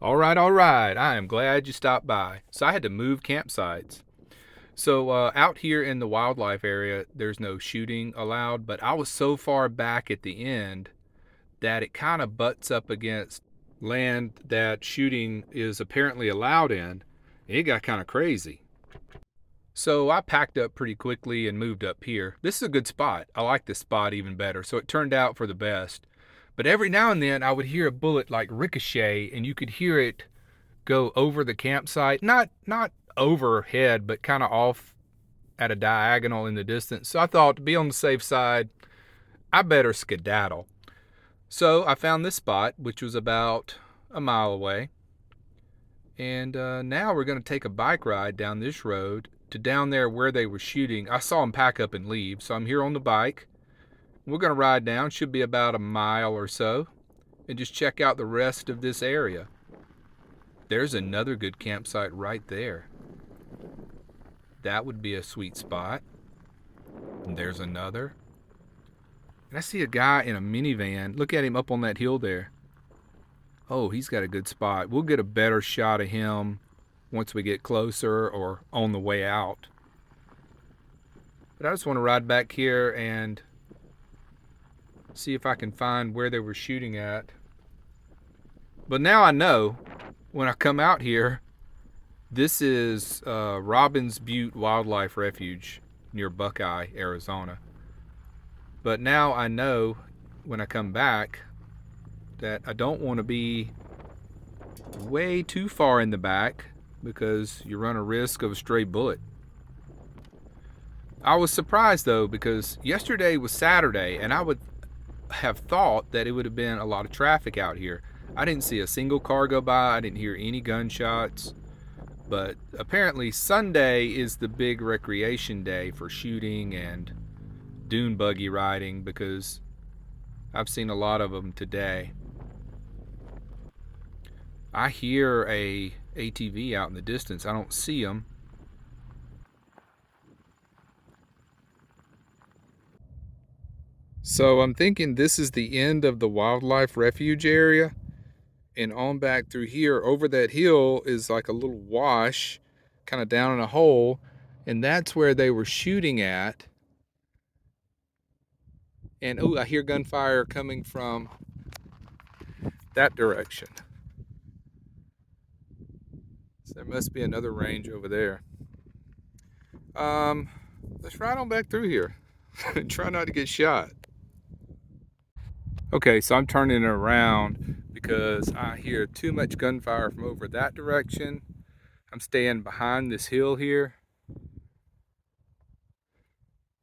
All right. I am glad you stopped by. So I had to move campsites. So out here in the wildlife area, there's no shooting allowed, but I was so far back at the end that it kind of butts up against land that shooting is apparently allowed in. It got kind of crazy. So I packed up pretty quickly and moved up here. This is a good spot. I like this spot even better. So it turned out for the best. But every now and then I would hear a bullet like ricochet, and you could hear it go over the campsite, not overhead, but kind of off at a diagonal in the distance. So I thought, to be on the safe side, I better skedaddle. So I found this spot, which was about a mile away, and now we're going to take a bike ride down this road to down there where they were shooting. I saw them pack up and leave, so I'm here on the bike. We're going to ride down, should be about a mile or so, and just check out the rest of this area. There's another good campsite right there. That would be a sweet spot. And there's another. And I see a guy in a minivan. Look at him up on that hill there. Oh, he's got a good spot. We'll get a better shot of him once we get closer or on the way out. But I just want to ride back here and see if I can find where they were shooting at. But now I know, when I come out here, this is Robbins Butte Wildlife Refuge near Buckeye, Arizona. But now I know when I come back that I don't want to be way too far in the back because you run a risk of a stray bullet. I was surprised though, because yesterday was Saturday and I would have thought that it would have been a lot of traffic out here. I didn't see a single car go by. I didn't hear any gunshots. But apparently Sunday is the big recreation day for shooting and dune buggy riding, because I've seen a lot of them today. I hear a ATV out in the distance. I don't see them. So I'm thinking this is the end of the wildlife refuge area. And on back through here, over that hill, is like a little wash, kind of down in a hole. And that's where they were shooting at. And oh, I hear gunfire coming from that direction. So there must be another range over there. Let's ride on back through here and try not to get shot. Okay, so I'm turning it around because I hear too much gunfire from over that direction. I'm staying behind this hill here.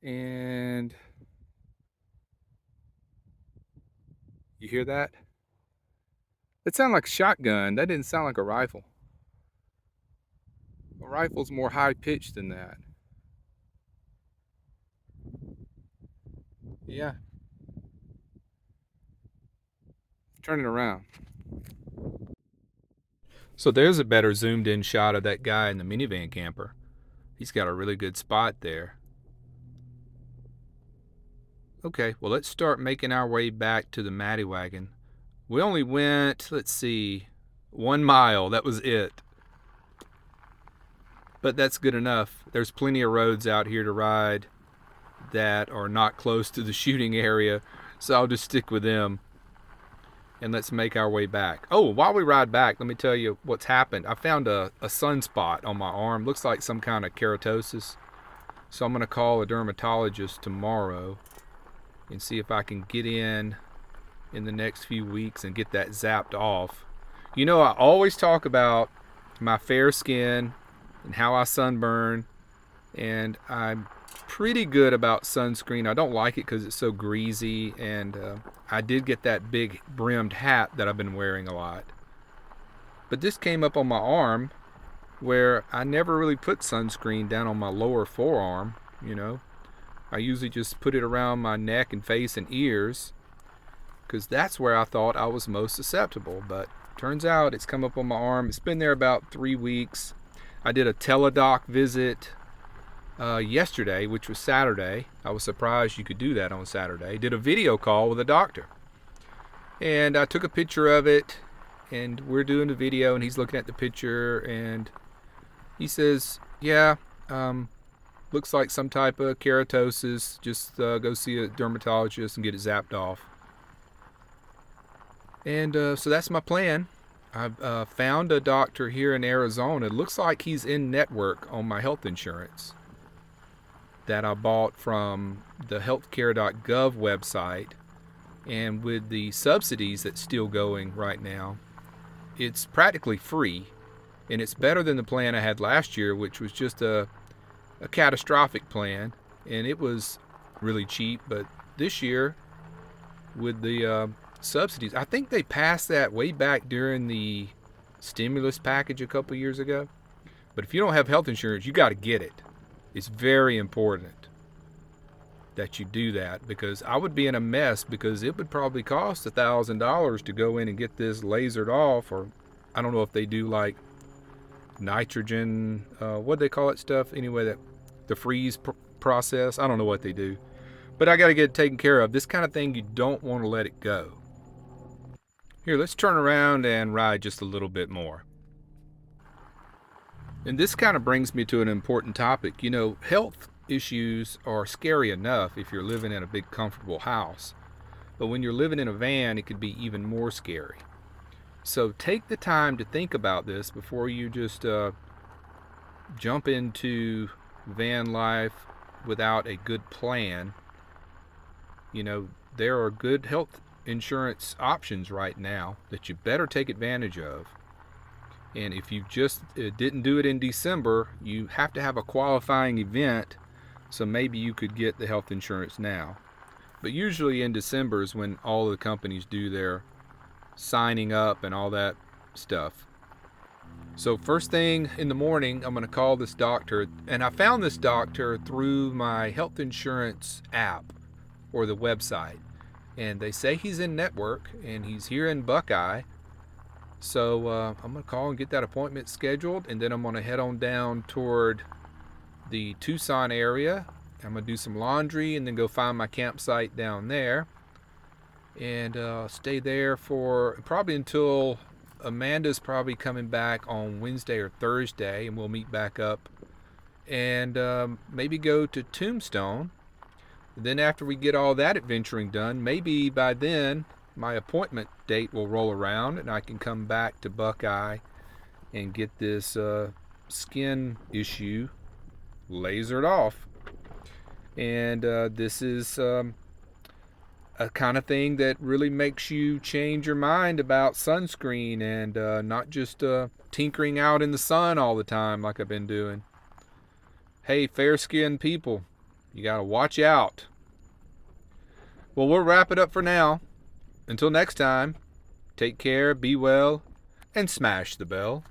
And you hear that? It sounded like a shotgun. That didn't sound like a rifle. A rifle's more high pitched than that. Yeah. Turning around. So there's a better zoomed in shot of that guy in the minivan camper. He's got a really good spot there. Okay, well, let's start making our way back to the Matty Wagon. We only went, let's see, 1 mile. That was it. But that's good enough. There's plenty of roads out here to ride that are not close to the shooting area, so I'll just stick with them. And let's make our way back. Oh, while we ride back, let me tell you what's happened. I found a sunspot on my arm. Looks like some kind of keratosis. So I'm going to call a dermatologist tomorrow and see if I can get in the next few weeks and get that zapped off. You know, I always talk about my fair skin and how I sunburn, and I'm pretty good about sunscreen. I don't like it because it's so greasy, and I did get that big brimmed hat that I've been wearing a lot. But this came up on my arm where I never really put sunscreen down on my lower forearm, you know. I usually just put it around my neck and face and ears because that's where I thought I was most susceptible. But turns out it's come up on my arm. It's been there about 3 weeks. I did a teledoc visit yesterday, which was Saturday. I was surprised you could do that on Saturday. Did a video call with a doctor. And I took a picture of it and we're doing the video, and he's looking at the picture, and he says, yeah, looks like some type of keratosis. Just go see a dermatologist and get it zapped off. And so that's my plan. I've found a doctor here in Arizona. It looks like he's in network on my health insurance that I bought from the healthcare.gov website. And with the subsidies that's still going right now, it's practically free. And it's better than the plan I had last year, which was just a catastrophic plan. And it was really cheap. But this year, with the subsidies, I think they passed that way back during the stimulus package a couple years ago. But if you don't have health insurance, you got to get it. It's very important that you do that, because I would be in a mess, because it would probably cost $1,000 to go in and get this lasered off, or I don't know if they do like nitrogen, what do they call it stuff? Anyway, that the freeze process. I don't know what they do, but I got to get it taken care of. This kind of thing, you don't want to let it go. Here, let's turn around and ride just a little bit more. And this kind of brings me to an important topic. You know, health issues are scary enough if you're living in a big comfortable house, but when you're living in a van, it could be even more scary. So take the time to think about this before you just jump into van life without a good plan. You know, there are good health insurance options right now that you better take advantage of. And if you just didn't do it in December, you have to have a qualifying event, so maybe you could get the health insurance now. But usually in December is when all the companies do their signing up and all that stuff. So first thing in the morning, I'm going to call this doctor. And I found this doctor through my health insurance app or the website. And they say he's in network, and he's here in Buckeye. So I'm going to call and get that appointment scheduled, and then I'm going to head on down toward the Tucson area. I'm going to do some laundry and then go find my campsite down there, and stay there for probably until Amanda's probably coming back on Wednesday or Thursday, and we'll meet back up and maybe go to Tombstone. Then after we get all that adventuring done, maybe by then my appointment date will roll around and I can come back to Buckeye and get this skin issue lasered off. And this is a kind of thing that really makes you change your mind about sunscreen and not just tinkering out in the sun all the time like I've been doing. Hey, fair-skinned people, you gotta watch out. Well, we'll wrap it up for now. Until next time, take care, be well, and smash the bell.